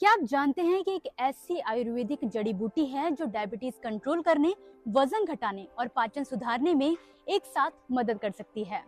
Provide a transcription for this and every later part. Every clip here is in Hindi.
क्या आप जानते हैं कि एक ऐसी आयुर्वेदिक जड़ी बूटी है जो डायबिटीज कंट्रोल करने, वजन घटाने और पाचन सुधारने में एक साथ मदद कर सकती है।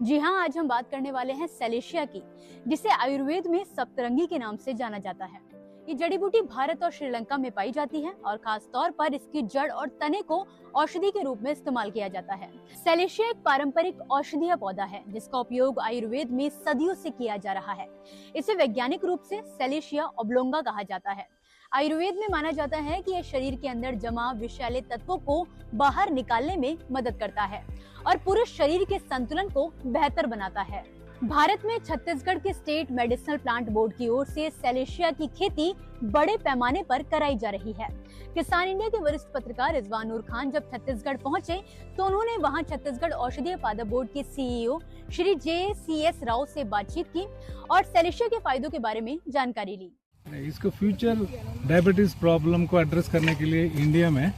जी हाँ, आज हम बात करने वाले हैं सेलेशिया की, जिसे आयुर्वेद में सप्तरंगी के नाम से जाना जाता है। ये जड़ी बूटी भारत और श्रीलंका में पाई जाती है और खास तौर पर इसकी जड़ और तने को औषधि के रूप में इस्तेमाल किया जाता है। सेलेशिया एक पारंपरिक औषधीय पौधा है जिसका उपयोग आयुर्वेद में सदियों से किया जा रहा है। इसे वैज्ञानिक रूप से सेलेशिया ओब्लोंगा कहा जाता है। आयुर्वेद में माना जाता है कि यह शरीर के अंदर जमा विषैले तत्वों को बाहर निकालने में मदद करता है और पूरे शरीर के संतुलन को बेहतर बनाता है। भारत में छत्तीसगढ़ के स्टेट मेडिसिनल प्लांट बोर्ड की ओर से सेलेशिया की खेती बड़े पैमाने पर कराई जा रही है। किसान इंडिया के वरिष्ठ पत्रकार रिजवान नूर खान जब छत्तीसगढ़ पहुंचे तो उन्होंने वहां छत्तीसगढ़ औषधीय पादप बोर्ड के सीईओ श्री JCS राव से बातचीत की और सेलेशिया के फायदों के बारे में जानकारी ली। इसको फ्यूचर डायबिटीज प्रॉब्लम को एड्रेस करने के लिए इंडिया में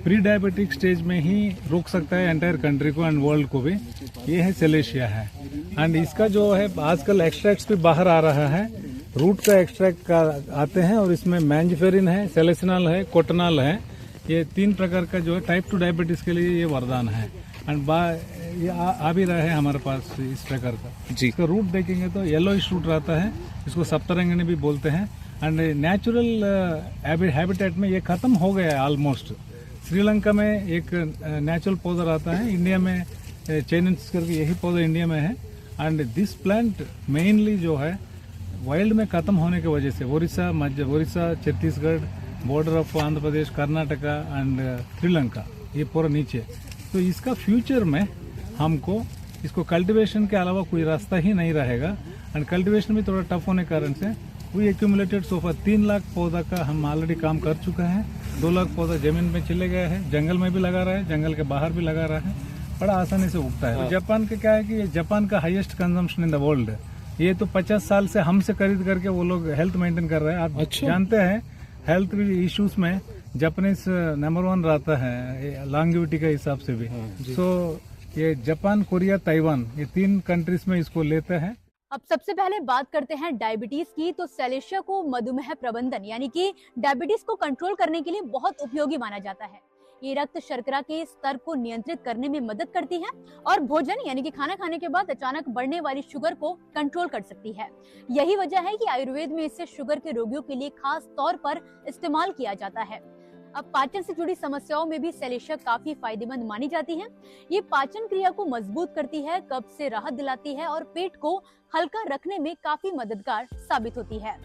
प्री डायबिटिक स्टेज में ही रोक सकता है एंटायर कंट्री को एंड वर्ल्ड को भी, ये है सेलेशिया है। एंड इसका जो है आजकल एक्सट्रैक्ट्स भी बाहर आ रहा है, रूट का एक्सट्रैक्ट का आते हैं और इसमें मैंजिफेरिन है, सेलेसिनल है, कोटनल है। ये 3 प्रकार का जो है टाइप 2 डायबिटीज के लिए ये वरदान है। एंड ये आ भी रहा है हमारे पास इस प्रकार का जी। इसका रूट देखेंगे तो येलोइश रूट रहता है, इसको सप्तरंगिणी भी बोलते हैं। एंड नेचुरल हैबिटेट में ये खत्म हो गया है ऑलमोस्ट। श्रीलंका में एक नेचुरल पौधा रहता है, इंडिया में चाइनीज करके यही पौधा इंडिया में है। एंड दिस प्लांट मेनली जो है वाइल्ड में खत्म होने की वजह से Odisha, Chhattisgarh, border of Andhra Pradesh, Karnataka and Sri Lanka, ये पूरा नीचे। तो इसका फ्यूचर में हमको इसको कल्टीवेशन के अलावा कोई रास्ता ही नहीं रहेगा। एंड कल्टीवेशन भी थोड़ा टफ होने के कारण से वी एक्यूमुलेटेड सोफा 3 लाख पौधा का हम ऑलरेडी काम कर चुका है। 2 लाख पौधा जमीन में चले गया है, जंगल में भी लगा रहा है, जंगल के बाहर भी लगा रहा है, बड़ा आसानी से उगता है। तो जापान का क्या है कि ये जापान का highest consumption in the world. ये तो 50 साल से हमसे खरीद करके वो लोग हेल्थ मेंटेन कर रहे हैं। आप जानते हैं हेल्थ इश्यूज में जापानीज नंबर 1 रहता है लॉन्गेविटी के हिसाब से भी। सो ये जापान, कोरिया, ताइवान, ये 3 कंट्रीज में इसको लेते हैं। अब सबसे पहले बात करते हैं डायबिटीज की। तो सेलेशिया को मधुमेह प्रबंधन यानी कि डायबिटीज को कंट्रोल करने के लिए बहुत उपयोगी माना जाता है। ये रक्त शर्करा के स्तर को नियंत्रित करने में मदद करती है और भोजन यानी कि खाना खाने के बाद अचानक बढ़ने वाली शुगर को कंट्रोल कर सकती है। यही वजह है कि आयुर्वेद में इसे शुगर के रोगियों के लिए खास तौर पर इस्तेमाल किया जाता है। अब पाचन से जुड़ी समस्याओं में भी सेलेशिया काफी फायदेमंद मानी जाती है। ये पाचन क्रिया को मजबूत करती है, कब्ज से राहत दिलाती है और पेट को हल्का रखने में काफी मददगार साबित होती है।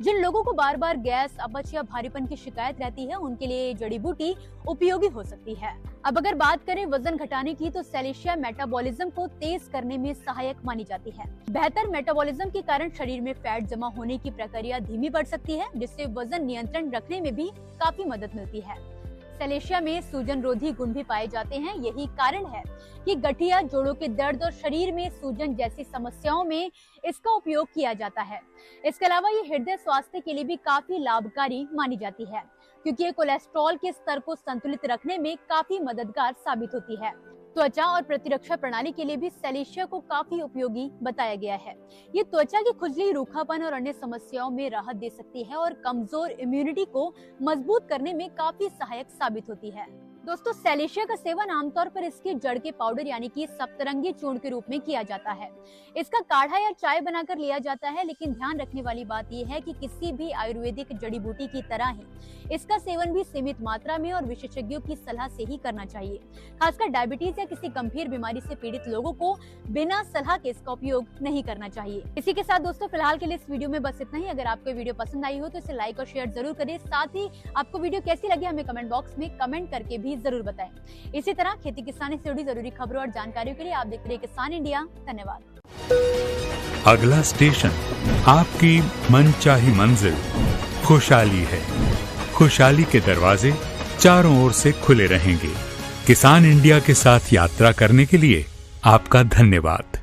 जिन लोगों को बार बार गैस, अपच या भारीपन की शिकायत रहती है उनके लिए ये जड़ी बूटी उपयोगी हो सकती है। अब अगर बात करें वजन घटाने की तो सेलेशिया मेटाबॉलिज्म को तेज करने में सहायक मानी जाती है। बेहतर मेटाबॉलिज्म के कारण शरीर में फैट जमा होने की प्रक्रिया धीमी पड़ सकती है, जिससे वजन नियंत्रण रखने में भी काफी मदद मिलती है। सेलेशिया में सूजन रोधी गुण भी पाए जाते हैं। यही कारण है कि गठिया, जोड़ों के दर्द और शरीर में सूजन जैसी समस्याओं में इसका उपयोग किया जाता है। इसके अलावा ये हृदय स्वास्थ्य के लिए भी काफी लाभकारी मानी जाती है, क्योंकि ये कोलेस्ट्रॉल के स्तर को संतुलित रखने में काफी मददगार साबित होती है। त्वचा और प्रतिरक्षा प्रणाली के लिए भी सेलेशिया को काफी उपयोगी बताया गया है। ये त्वचा की खुजली, रूखापन और अन्य समस्याओं में राहत दे सकती है और कमजोर इम्यूनिटी को मजबूत करने में काफी सहायक साबित होती है। दोस्तों, सेलेशिया का सेवन आमतौर पर इसके जड़ के पाउडर यानी कि सप्तरंगी चूर्ण के रूप में किया जाता है। इसका काढ़ा या चाय बनाकर लिया जाता है, लेकिन ध्यान रखने वाली बात यह है कि किसी भी आयुर्वेदिक जड़ी बूटी की तरह ही इसका सेवन भी सीमित मात्रा में और विशेषज्ञों की सलाह से ही करना चाहिए। खासकर डायबिटीज या किसी गंभीर बीमारी से पीड़ित लोगों को बिना सलाह के इसका उपयोग नहीं करना चाहिए। इसी के साथ दोस्तों, फिलहाल के लिए इस वीडियो में बस इतना ही। अगर आपको वीडियो पसंद आई हो तो इसे लाइक और शेयर जरूर करें। साथ ही आपको वीडियो कैसी लगी हमें कमेंट बॉक्स में कमेंट करके भी जरूर बताएं। इसी तरह खेती किसानी से जुड़ी जरूरी खबरों और जानकारियों के लिए आप देख रहे हैं किसान इंडिया। धन्यवाद। अगला स्टेशन आपकी मनचाही मंजिल खुशहाली है। खुशहाली के दरवाजे चारों ओर से खुले रहेंगे। किसान इंडिया के साथ यात्रा करने के लिए आपका धन्यवाद।